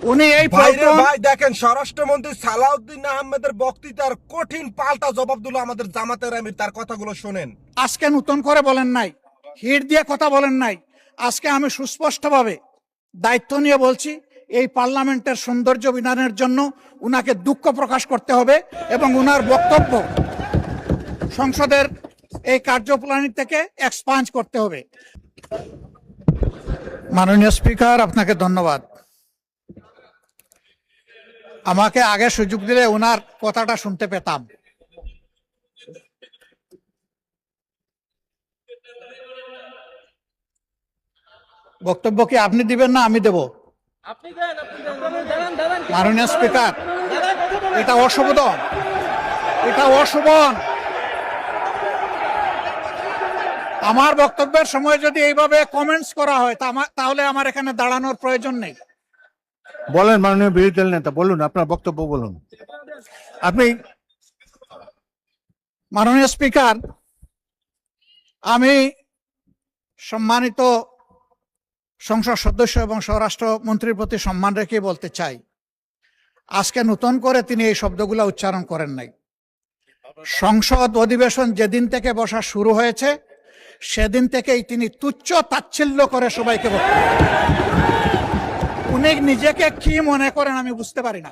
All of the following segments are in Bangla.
উনি এই ভাই পল্টন দেখেন, স্বরাষ্ট্রমন্ত্রী সালাউদ্দিন আহমেদের বক্তৃতার কঠিন পাল্টা জবাব দিল আমাদের জামাতের আমির। তার কথাগুলো শোনেন। আজকে নতুন করে বলেন নাই, হিট দিয়ে কথা বলেন নাই। আজকে আমি সুস্পষ্টভাবে দায়িত্ব নিয়ে বলছি, এই পার্লামেন্টের সৌন্দর্য বিধানের জন্য উনাকে দুঃখ প্রকাশ করতে হবে এবং উনার বক্তব্য সংসদের এই কার্যপ্রণালী থেকে এক্সপাঞ্জ করতে হবে। মাননীয় স্পিকার, আপনাকে ধন্যবাদ। আমাকে আগে সুযোগ দিলে ওনার কথাটা শুনতে পেতাম। বক্তব্য কি আপনি দিবেন না আমি দেব? মাননীয় স্পিকার, এটা অশোভন, এটা অশোভন। আমার বক্তব্যের সময় যদি এইভাবে কমেন্টস করা হয় তাহলে আমার এখানে দাঁড়ানোর প্রয়োজন নেই। বলেন মাননীয় বিরোধী দল নেতা, বলুন আপনার বক্তব্য বলুন। আপনি মাননীয় স্পিকার, আমি সম্মানিত সংসদ সদস্য এবং স্বরাষ্ট্র মন্ত্রীর প্রতি সম্মান রেখে বলতে চাই, আজকে নতুন করে তিনি এই শব্দগুলো উচ্চারণ করেন নাই। সংসদ অধিবেশন যেদিন থেকে বসা শুরু হয়েছে সেদিন থেকেই তিনি তুচ্ছ তাচ্ছিল্য করে সবাইকে বক্তব্য। উনি নিজেকে কি মনে করেন আমি বুঝতে পারি না।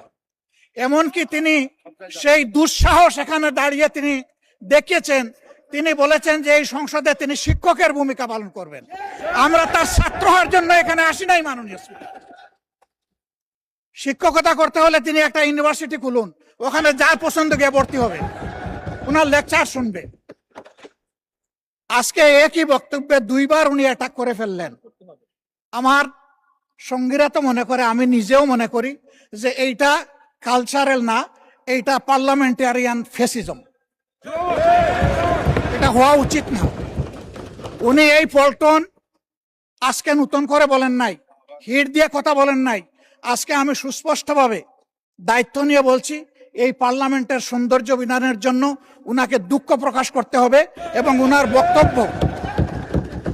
এমনকি তিনি সেই দুঃসাহস এখানে দাঁড়িয়ে তিনি দেখিয়েছেন, তিনি বলেছেন যে এই সংসদে তিনি শিক্ষকের ভূমিকা পালন করবেন। আমরা তার ছাত্র হওয়ার জন্য এখানে আসি নাই। মাননীয় স্পিকার, শিক্ষকতা করতে হলে তিনি একটা ইউনিভার্সিটি খুলুন, ওখানে যার পছন্দ গিয়ে ভর্তি হবে, ওনার লেকচার শুনবে। আজকে একই বক্তব্যে দুইবার উনি অ্যাটাক করে ফেললেন। আমার সঙ্গীরা তো মনে করে, আমি নিজেও মনে করি যে এইটা কালচারাল না, এইটা পার্লামেন্টারিয়ান ফ্যাসিজম। এটা হওয়া উচিত না। উনি এই পল্টন আজকে নতুন করে বলেন নাই, হিট দিয়ে কথা বলেন নাই। আজকে আমি সুস্পষ্টভাবে দায়িত্ব নিয়ে বলছি, এই পার্লামেন্টের সৌন্দর্য বিধানের জন্য উনাকে দুঃখ প্রকাশ করতে হবে এবং উনার বক্তব্য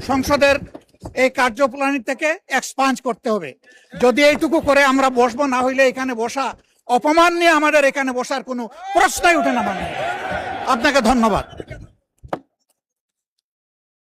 সংসদের এই কার্যপ্রণালী থেকে এক্সপাঞ্জ করতে হবে। যদি এইটুকু করে আমরা বসবো, না হইলে এখানে বসা অপমান নিয়ে আমাদের এখানে বসার কোনো প্রশ্নই উঠে না। মানে আপনাকে ধন্যবাদ।